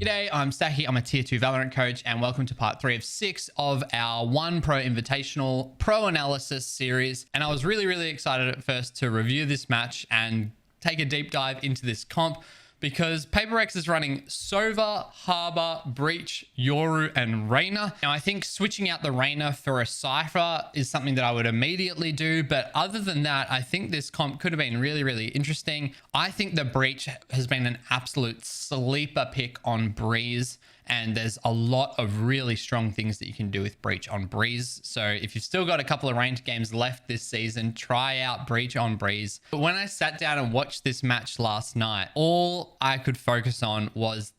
G'day, I'm Stacky. I'm a tier 2 Valorant coach and welcome to part 3 of 6 of our 1 Pro Invitational Pro Analysis series. And I was really excited at first to review this match and take a deep dive into this comp because PRX is running Sova, Harbor, Breach, Yoru, and Reyna. Now, I think switching out the Reyna for a Cypher is something that I would immediately do. But other than that, I think this comp could have been really interesting. I think the Breach has been an absolute sleeper pick on Breeze. And there's a lot of really strong things that you can do with Breach on Breeze. So if you've still got a couple of ranked games left this season, try out Breach on Breeze. But when I sat down and watched this match last night, all I could focus on was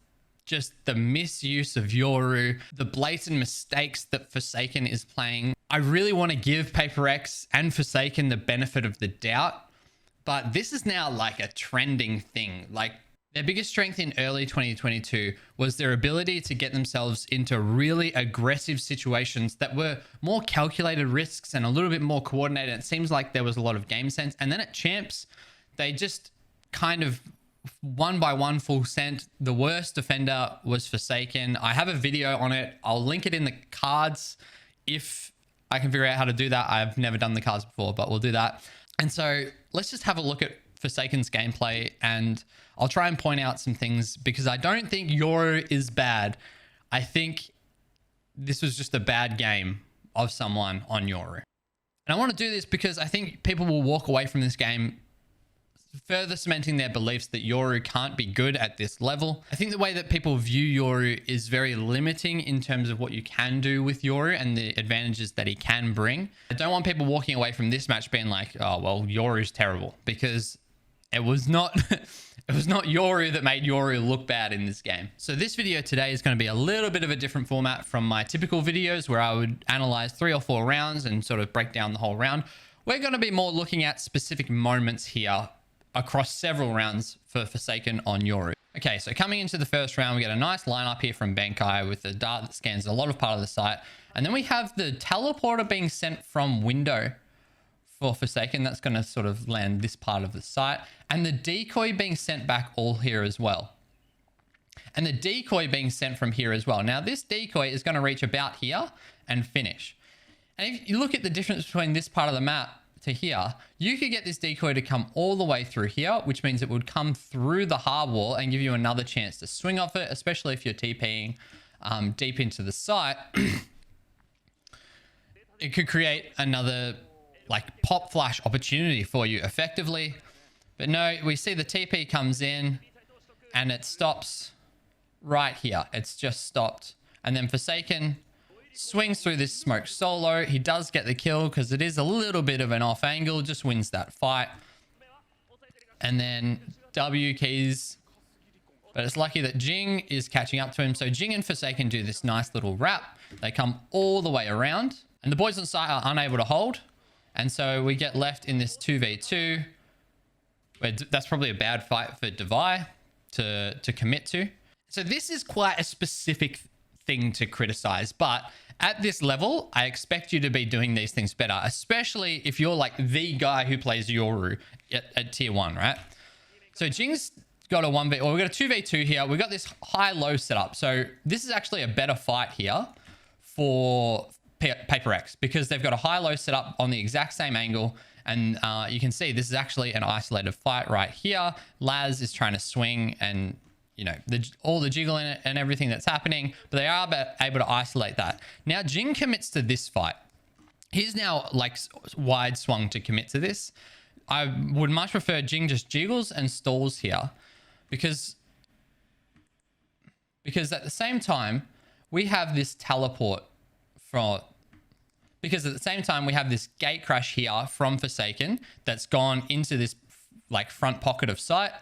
just the misuse of Yoru, the blatant mistakes that Forsaken is playing. I really want to give PRX and Forsaken the benefit of the doubt, but this is now like a trending thing. Like, their biggest strength in early 2022 was their ability to get themselves into really aggressive situations that were more calculated risks and a little bit more coordinated. It seems like there was a lot of game sense. And then at Champs, they just kind of one by one full sent. The worst defender was Forsaken. I have a video on it. I'll link it in the cards if I can figure out how to do that. I've never done the cards before, but we'll do that. And so let's just have a look at Forsaken's gameplay and I'll try and point out some things because I don't think Yoru is bad. I think this was just a bad game of someone on Yoru. And I want to do this because I think people will walk away from this game further cementing their beliefs that Yoru can't be good at this level. I think the way that people view Yoru is very limiting in terms of what you can do with Yoru and the advantages that he can bring. I don't want people walking away from this match being like, oh, well, Yoru's terrible, because it was not Yoru that made Yoru look bad in this game. So this video today is going to be a little bit of a different format from my typical videos where I would analyze 3 or 4 rounds and sort of break down the whole round. We're going to be more looking at specific moments here across several rounds for Forsaken on Yoru. Okay, so coming into the first round, we get a nice lineup here from Benkai with the dart that scans a lot of part of the site. And then we have the teleporter being sent from window for Forsaken. That's going to sort of land this part of the site. And the decoy being sent back all here as well. And the decoy being sent from here as well. Now, this decoy is going to reach about here and finish. And if you look at the difference between this part of the map to here, you could get this decoy to come all the way through here, which means it would come through the hard wall and give you another chance to swing off it, especially if you're TPing deep into the site. It could create another like pop flash opportunity for you effectively. But no, we see the TP comes in and it stops right here. It's just stopped. And then Forsaken swings through this smoke solo. He does get the kill because it is a little bit of an off angle, just wins that fight. And then W keys, but it's lucky that Jing is catching up to him. So Jing and Forsaken do this nice little wrap. They come all the way around and the boys on site are unable to hold. And so we get left in this 2v2 where that's probably a bad fight for Devi to commit to. So this is quite a specific thing to criticize, but at this level, I expect you to be doing these things better, especially if you're like the guy who plays Yoru at tier 1, right? So Jing's got a 1v, or we've got a 2v2 here. We've got this high-low setup. So this is actually a better fight here for PRX because they've got a high-low setup on the exact same angle. And you can see this is actually an isolated fight right here. Laz is trying to swing and, you know, all the jiggle in it and everything that's happening, but they are able to isolate that. Now, Jing commits to this fight. He's now like wide swung to commit to this. I would much prefer Jing just jiggles and stalls here because at the same time, we have this teleport because at the same time we have this gate crash here from Forsaken that's gone into this like front pocket of sight.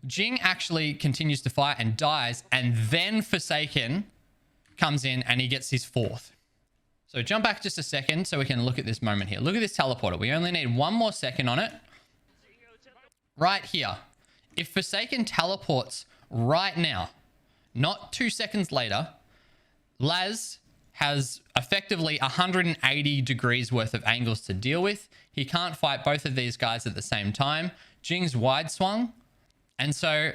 Jing actually continues to fight and dies, and then Forsaken comes in and he gets his 4th. So jump back just a second so we can look at this moment here. Look at this teleporter. We only need 1 more second on it. Right here. If Forsaken teleports right now, not 2 seconds later, Laz has effectively 180 degrees worth of angles to deal with. He can't fight both of these guys at the same time. Jing's wide swung. And so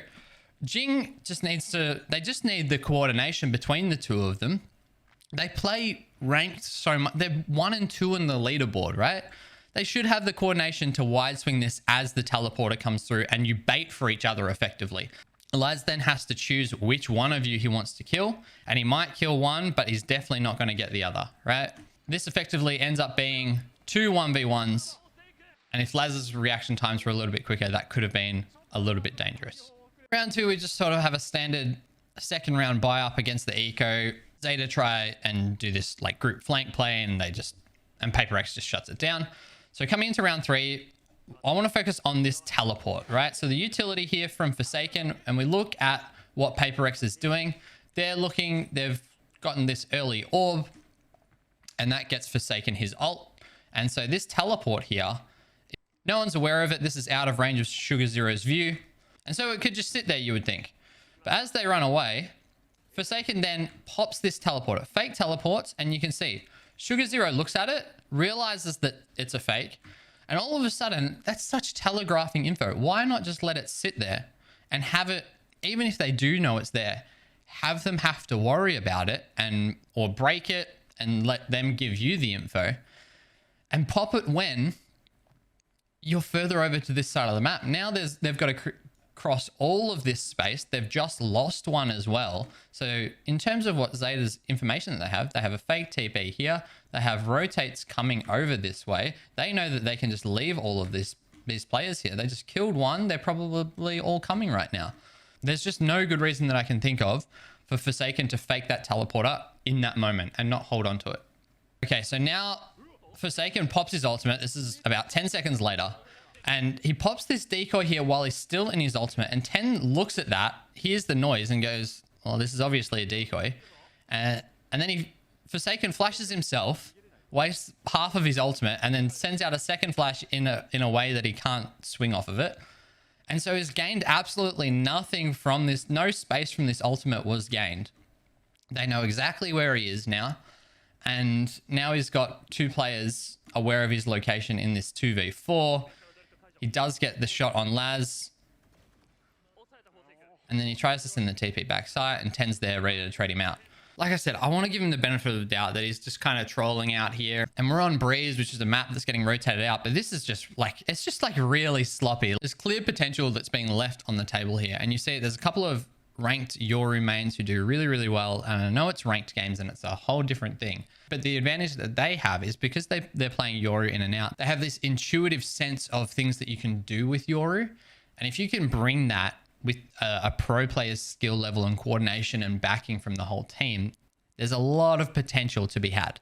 Jing just needs to, they just need the coordination between the two of them. They play ranked so much. They're 1 and 2 in the leaderboard, right? They should have the coordination to wide swing this as the teleporter comes through and you bait for each other effectively. Laz then has to choose which one of you he wants to kill, and he might kill one, but he's definitely not going to get the other, right? This effectively ends up being 2 1v1s, and if Laz's reaction times were a little bit quicker, that could have been a little bit dangerous. Round 2, we just sort of have a standard second round buy up against the eco. Zeta try and do this like group flank play, and PRX just shuts it down. So coming into round 3, I want to focus on this teleport, right? So the utility here from Forsaken, and we look at what PRX is doing. They've gotten this early orb, and that gets Forsaken his ult. And so this teleport here, no one's aware of it. This is out of range of Sugar Zero's view. And so it could just sit there, you would think. But as they run away, Forsaken then pops this teleporter, fake teleports, and you can see Sugar Zero looks at it, realizes that it's a fake, and all of a sudden, that's such telegraphing info. Why not just let it sit there and have it, even if they do know it's there, have them have to worry about it or break it and let them give you the info, and pop it when you're further over to this side of the map. Now they've got to cross all of this space. They've just lost one as well. So in terms of what Zeta's information that they have a fake TP here. They have rotates coming over this way. They know that they can just leave all of these players here. They just killed one. They're probably all coming right now. There's just no good reason that I can think of for Forsaken to fake that teleporter in that moment and not hold on to it. Okay, so now Forsaken pops his ultimate. This is about 10 seconds later. And he pops this decoy here while he's still in his ultimate. And 10 looks at that, hears the noise and goes, well, this is obviously a decoy. And then Forsaken flashes himself, wastes half of his ultimate, and then sends out a second flash in a way that he can't swing off of it. And so he's gained absolutely nothing from this. No space from this ultimate was gained. They know exactly where he is now. And now he's got 2 players aware of his location in this 2v4. He does get the shot on Laz. And then he tries to send the TP backside, and 10's there ready to trade him out. Like I said, I want to give him the benefit of the doubt that he's just kind of trolling out here. And we're on Breeze, which is a map that's getting rotated out. But this is just like, it's just like really sloppy. There's clear potential that's being left on the table here. And you see there's a couple of ranked Yoru mains who do really, really well. And I know it's ranked games and it's a whole different thing. But the advantage that they have is because they're playing Yoru in and out, they have this intuitive sense of things that you can do with Yoru. And if you can bring that with a pro player's skill level and coordination and backing from the whole team, there's a lot of potential to be had.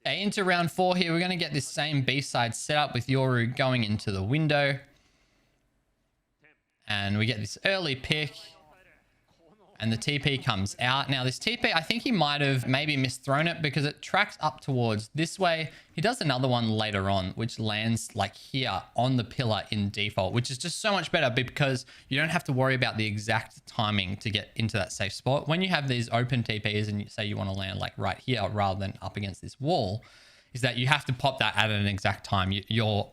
Okay, into round 4 here, we're going to get this same B-side set up with Yoru going into the window. And we get this early pick. And the TP comes out. Now this TP, I think he might have maybe misthrown it because it tracks up towards this way. He does another one later on, which lands like here on the pillar in default, which is just so much better because you don't have to worry about the exact timing to get into that safe spot. When you have these open TPs and you say you want to land like right here rather than up against this wall, is that you have to pop that at an exact time. You're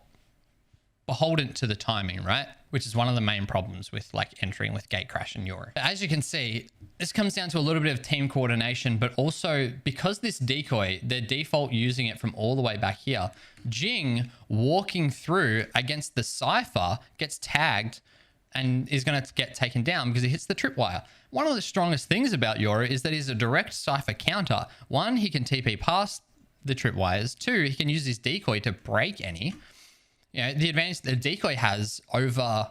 beholden to the timing, right? Which is one of the main problems with like entering with gate crash and Yoru. As you can see, this comes down to a little bit of team coordination, but also because this decoy, their default using it from all the way back here, Jing walking through against the Cypher gets tagged and is going to get taken down because he hits the tripwire. One of the strongest things about Yoru is that he's a direct Cypher counter. 1, he can TP past the tripwires. 2, he can use his decoy to break any. You know, the advantage the decoy has over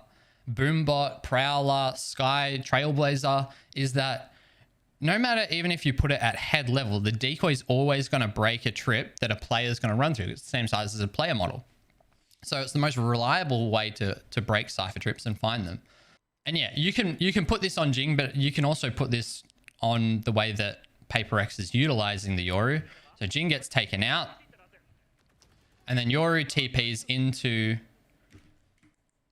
Boombot, Prowler, Sky, Trailblazer is that no matter, even if you put it at head level, the decoy is always going to break a trip that a player is going to run through. It's the same size as a player model. So it's the most reliable way to break Cypher trips and find them. And yeah, you can put this on Jing, but you can also put this on the way that PRX is utilizing the Yoru. So Jing gets taken out. And then Yoru TPs into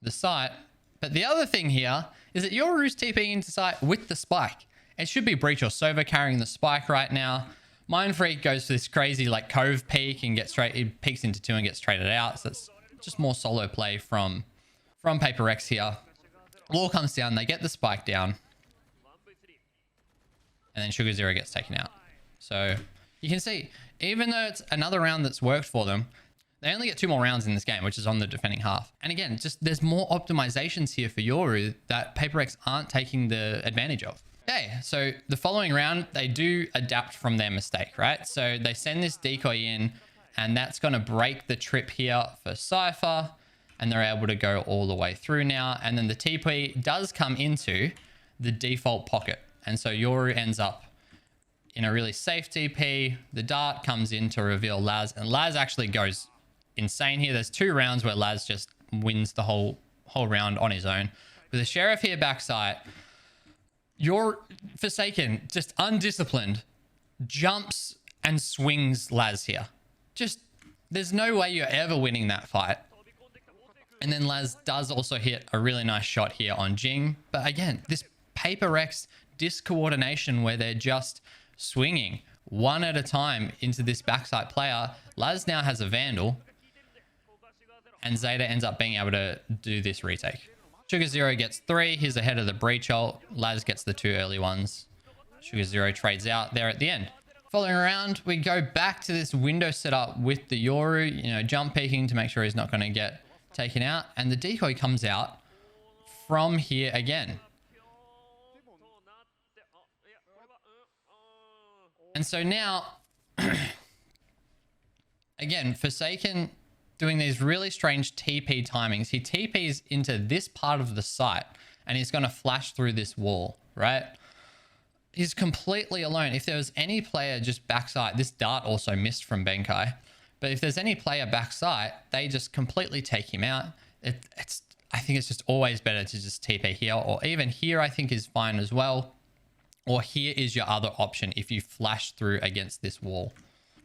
the site. But the other thing here is that Yoru's TPing into site with the spike. It should be Breach or Sova carrying the spike right now. Mind Freak goes for this crazy like Cove peek and it peeks into 2 and gets traded out. So it's just more solo play from PRX here. Wall comes down, they get the spike down. and then Sugar Zero gets taken out. So you can see, even though it's another round that's worked for them, they only get 2 more rounds in this game, which is on the defending half. And again, just there's more optimizations here for Yoru that PRX aren't taking the advantage of. Okay, so the following round, they do adapt from their mistake, right? So they send this decoy in, and that's going to break the trip here for Cypher, and they're able to go all the way through now. And then the TP does come into the default pocket. And so Yoru ends up in a really safe TP. The dart comes in to reveal Laz, and Laz actually goes insane here. There's 2 rounds where Laz just wins the whole round on his own. With the Sheriff here backside, your Forsaken, just undisciplined, jumps and swings Laz here. Just, there's no way you're ever winning that fight. And then Laz does also hit a really nice shot here on Jing. But again, this PRX discoordination where they're just swinging one at a time into this backside player. Laz now has a Vandal, and Zeta ends up being able to do this retake. Sugar Zero gets 3. He's ahead of the breach ult. Laz gets the 2 early ones. Sugar Zero trades out there at the end. Following around, we go back to this window setup with the Yoru, jump peeking to make sure he's not going to get taken out. And the decoy comes out from here again. And so now, again, Forsaken doing these really strange TP timings. He TPs into this part of the site and he's going to flash through this wall, right? He's completely alone. If there was any player just backside, this dart also missed from Benkai, but if there's any player backside, they just completely take him out. I think it's just always better to just TP here, or even here I think is fine as well. Or here is your other option if you flash through against this wall.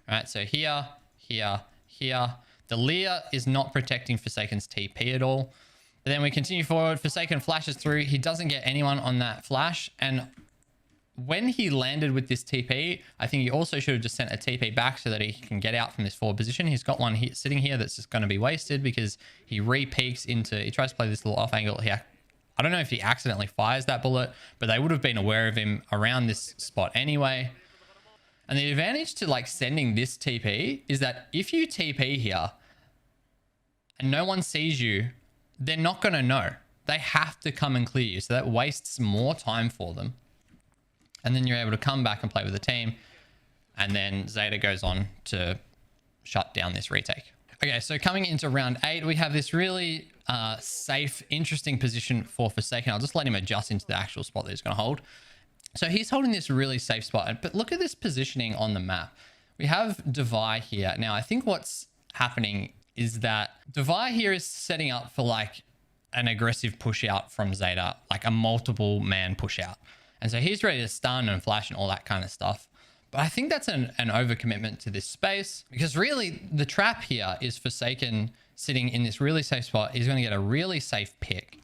All right, so here, here, here. The Leer is not protecting Forsaken's TP at all. But then we continue forward. Forsaken flashes through. He doesn't get anyone on that flash. And when he landed with this TP, I think he also should have just sent a TP back so that he can get out from this forward position. He's got one here, sitting here that's just going to be wasted because he re-peeks into... He tries to play this little off angle here. I don't know if he accidentally fires that bullet, but they would have been aware of him around this spot anyway. And the advantage to like sending this TP is that if you TP here and no one sees you, they're not going to know. They have to come and clear you. So that wastes more time for them. And then you're able to come back and play with the team. And then Zeta goes on to shut down this retake. Okay, so coming into round 8, we have this really safe, interesting position for Forsaken. I'll just let him adjust into the actual spot that he's going to hold. So he's holding this really safe spot. But look at this positioning on the map. We have Devi here. Now, I think what's happening is that Devi here is setting up for like an aggressive push out from Zeta, like a multiple man push out. And so he's ready to stun and flash and all that kind of stuff. But I think that's an overcommitment to this space, because really the trap here is Forsaken sitting in this really safe spot. He's going to get a really safe pick.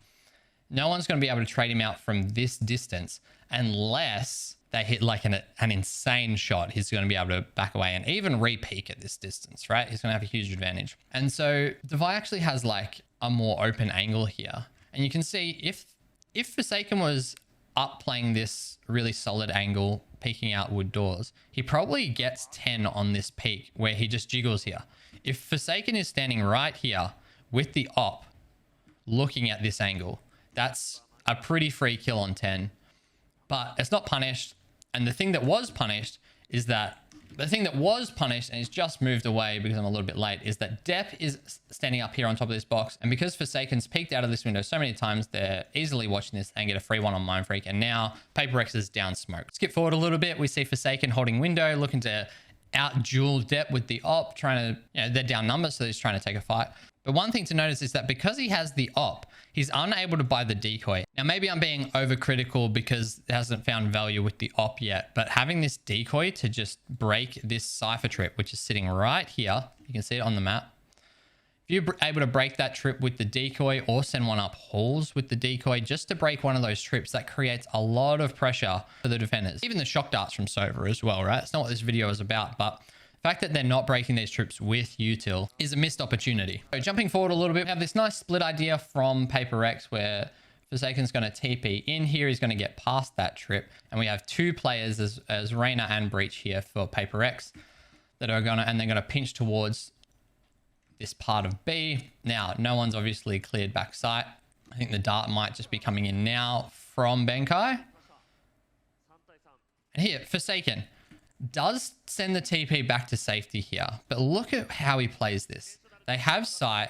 No one's going to be able to trade him out from this distance unless they hit like an insane shot. He's going to be able to back away and even re-peek at this distance, right? He's going to have a huge advantage. And so Devi actually has like a more open angle here. And you can see if Forsaken was up playing this really solid angle, peeking out wood doors, he probably gets 10 on this peak where he just jiggles here. If Forsaken is standing right here with the op looking at this angle, that's a pretty free kill on 10, but it's not punished. And the thing that was punished is that and it's just moved away because I'm a little bit late, is that Depp is standing up here on top of this box. And because Forsaken's peeked out of this window so many times, they're easily watching this and get a free one on Mindfreak. And now PRX is down smoke. Skip forward a little bit. We see Forsaken holding window, looking to out duel Depp with the op, trying to, they're down numbers, so he's trying to take a fight. But one thing to notice is that because he has the op, he's unable to buy the decoy. Now, maybe I'm being overcritical because it hasn't found value with the op yet, but having this decoy to just break this Cypher trip, which is sitting right here, you can see it on the map. If you're able to break that trip with the decoy or send one up halls with the decoy just to break one of those trips, that creates a lot of pressure for the defenders. Even the shock darts from Sova as well, right? It's not what this video is about, but the fact that they're not breaking these trips with util is a missed opportunity. So jumping forward a little bit, we have this nice split idea from PRX where Forsaken's going to TP in here. He's going to get past that trip. And we have two players as Reyna and Breach here for PRX that are going to, and they're going to pinch towards this part of B. Now, no one's obviously cleared back site. I think the dart might just be coming in now from Benkai. And here, Forsaken does send the TP back to safety here. But look at how he plays this. They have sight,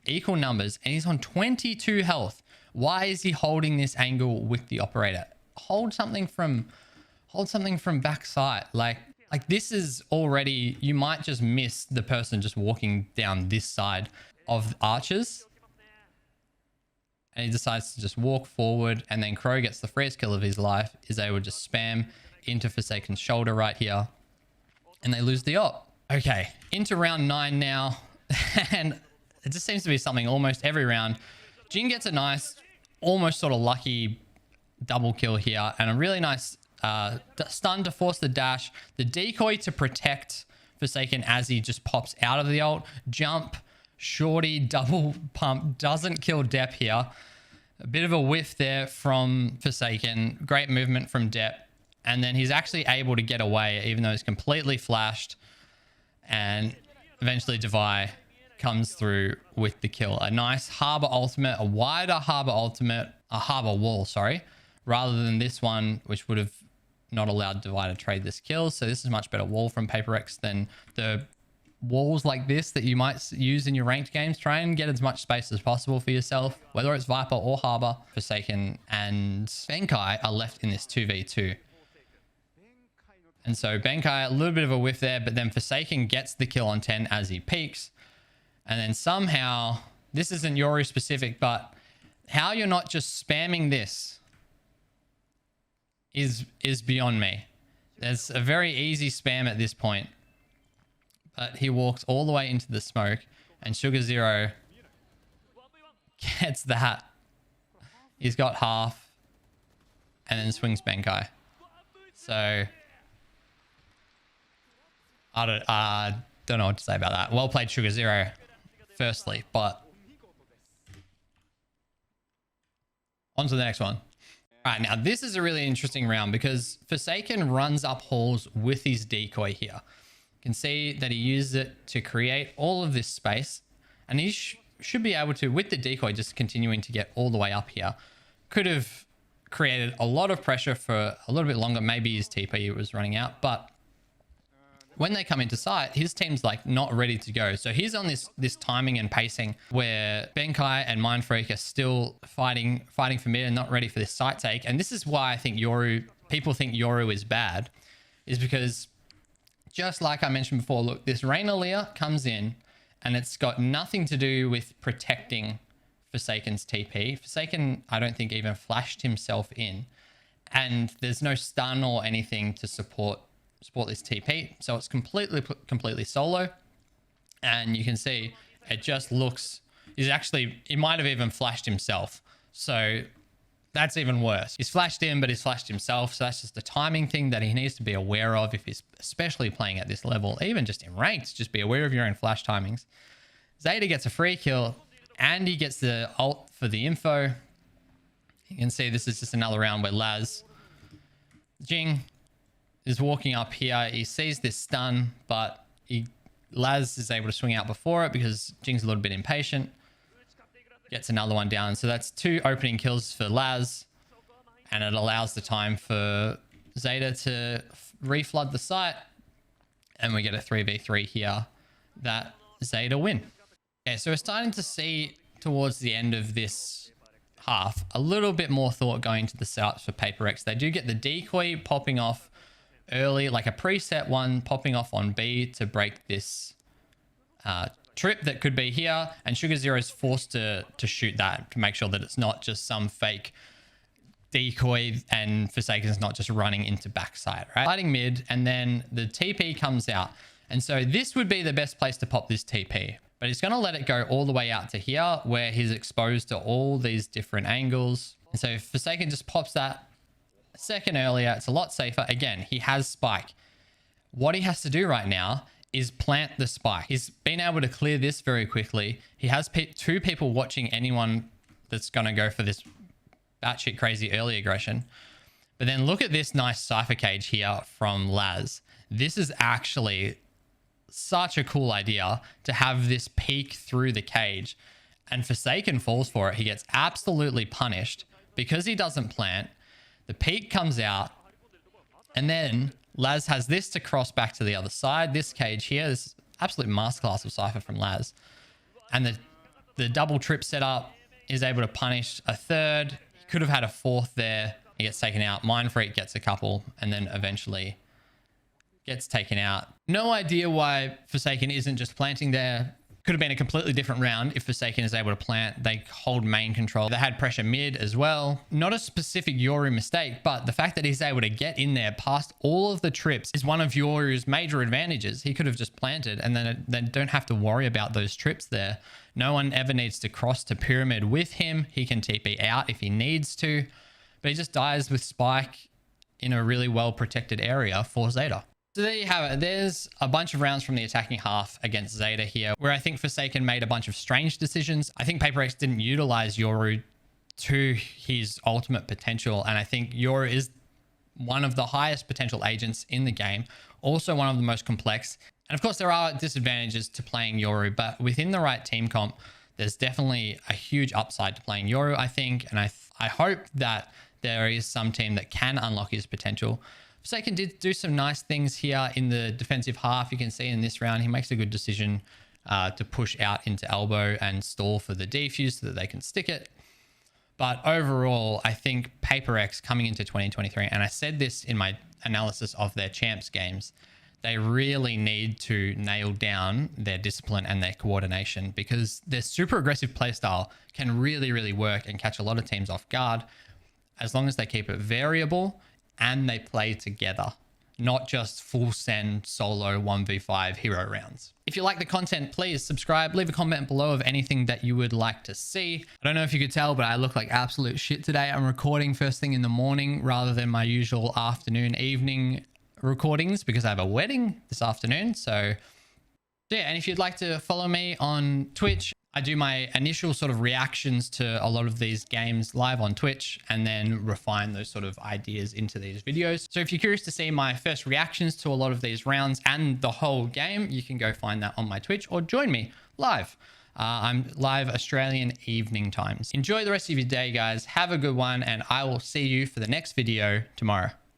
equal numbers, and he's on 22 health. Why is he holding this angle with the operator? Hold something from back site. Like this is already, you might just miss the person just walking down this side of archers. And he decides to just walk forward, and then Crow gets the freest kill of his life, is able to just spam into Forsaken's shoulder right here, and they lose the op. Okay, into round 9 now, and it just seems to be something almost every round. Jing gets a nice, almost sort of lucky double kill here, and a really nice stun to force the dash, the decoy to protect Forsaken as he just pops out of the ult, jump, shorty, double pump, doesn't kill Depp here. A bit of a whiff there from Forsaken, great movement from Depp, and then he's actually able to get away even though he's completely flashed, and eventually Devi comes through with the kill. A nice harbor ultimate, a wider harbor ultimate, a harbor wall, sorry, rather than this one, which would have not allowed Devi to trade this kill. So this is much better wall from PRX than the walls like this that you might use in your ranked games. Try and get as much space as possible for yourself, whether it's Viper or Harbor. Forsaken and Benkai are left in this 2v2. And so Benkai, a little bit of a whiff there, but then Forsaken gets the kill on 10 as he peeks. And then somehow, this isn't Yoru specific, but how you're not just spamming this is beyond me. There's a very easy spam at this point. But he walks all the way into the smoke, and Sugar Zero gets that. He's got half, and then swings Benkai. So I don't know what to say about that. Well played, Sugar Zero, firstly, but on to the next one. All right, now this is a really interesting round because Forsaken runs up halls with his decoy here. You can see that he uses it to create all of this space, and he should be able to, with the decoy just continuing to get all the way up here, could have created a lot of pressure for a little bit longer. Maybe his TP was running out, but when they come into sight, his team's like not ready to go. So he's on this timing and pacing where Benkai and Mindfreak are still fighting for mid and not ready for this site take. And this is why I think people think Yoru is bad, is because just like I mentioned before, look, this Reyna Lear comes in and it's got nothing to do with protecting Forsaken's TP. Forsaken, I don't think, even flashed himself in, and there's no stun or anything to support this TP. So it's completely solo, and you can see it just looks, he might have even flashed himself. So that's even worse. He's flashed in, but he's flashed himself. So that's just a timing thing that he needs to be aware of if he's especially playing at this level, even just in ranked. Just be aware of your own flash timings. Zeta gets a free kill, and he gets the ult for the info. You can see this is just another round where Jing is walking up here. He sees this stun, but Laz is able to swing out before it because Jing's a little bit impatient. Gets another one down. So that's 2 opening kills for Laz, and it allows the time for Zeta to reflood the site, and we get a 3v3 here that Zeta win. Okay, so we're starting to see towards the end of this half a little bit more thought going to the setups for PRX. They do get the decoy popping off early, like a preset one popping off on B to break this trip that could be here, and Sugar Zero is forced to shoot that to make sure that it's not just some fake decoy and Forsaken's not just running into backside, right? Fighting mid, and then the TP comes out, and so this would be the best place to pop this TP, but he's going to let it go all the way out to here where he's exposed to all these different angles. And so Forsaken just pops that a second earlier. It's a lot safer. Again, he has spike. What he has to do right now is plant the spike. He's been able to clear this very quickly. He has 2 people watching anyone that's going to go for this batshit crazy early aggression. But then look at this nice Cypher cage here from Laz. This is actually such a cool idea to have this peek through the cage, and Forsaken falls for it. He gets absolutely punished because he doesn't plant. The peek comes out, and then Laz has this to cross back to the other side. This cage here, this absolute masterclass of Cypher from Laz. And the double trip setup is able to punish a third. He could have had a fourth there. He gets taken out. Mind Freak gets a couple, and then eventually gets taken out. No idea why Forsaken isn't just planting there. Could have been a completely different round if Forsaken is able to plant. They hold main control. They had pressure mid as well. Not a specific Yoru mistake, but the fact that he's able to get in there past all of the trips is one of Yoru's major advantages. He could have just planted and then they don't have to worry about those trips there. No one ever needs to cross to pyramid with him. He can TP out if he needs to, but he just dies with Spike in a really well protected area for Zeta. So there you have it. There's a bunch of rounds from the attacking half against Zeta here, where I think Forsaken made a bunch of strange decisions. I think PRX didn't utilize Yoru to his ultimate potential, and I think Yoru is one of the highest potential agents in the game, also one of the most complex. And of course, there are disadvantages to playing Yoru, but within the right team comp, there's definitely a huge upside to playing Yoru, I think, and I hope that there is some team that can unlock his potential. Forsaken did do some nice things here in the defensive half. You can see in this round, he makes a good decision to push out into elbow and stall for the defuse so that they can stick it. But overall, I think PRX coming into 2023, and I said this in my analysis of their champs games, they really need to nail down their discipline and their coordination, because their super aggressive playstyle can really, really work and catch a lot of teams off guard as long as they keep it variable and they play together, not just full send solo 1v5 hero rounds. If you like the content, please subscribe, leave a comment below of anything that you would like to see. I don't know if you could tell, but I look like absolute shit today. I'm recording first thing in the morning rather than my usual afternoon, evening recordings because I have a wedding this afternoon. So yeah, and if you'd like to follow me on Twitch, I do my initial sort of reactions to a lot of these games live on Twitch and then refine those sort of ideas into these videos. So if you're curious to see my first reactions to a lot of these rounds and the whole game, you can go find that on my Twitch or join me live. I'm live Australian evening times. Enjoy the rest of your day, guys. Have a good one, and I will see you for the next video tomorrow.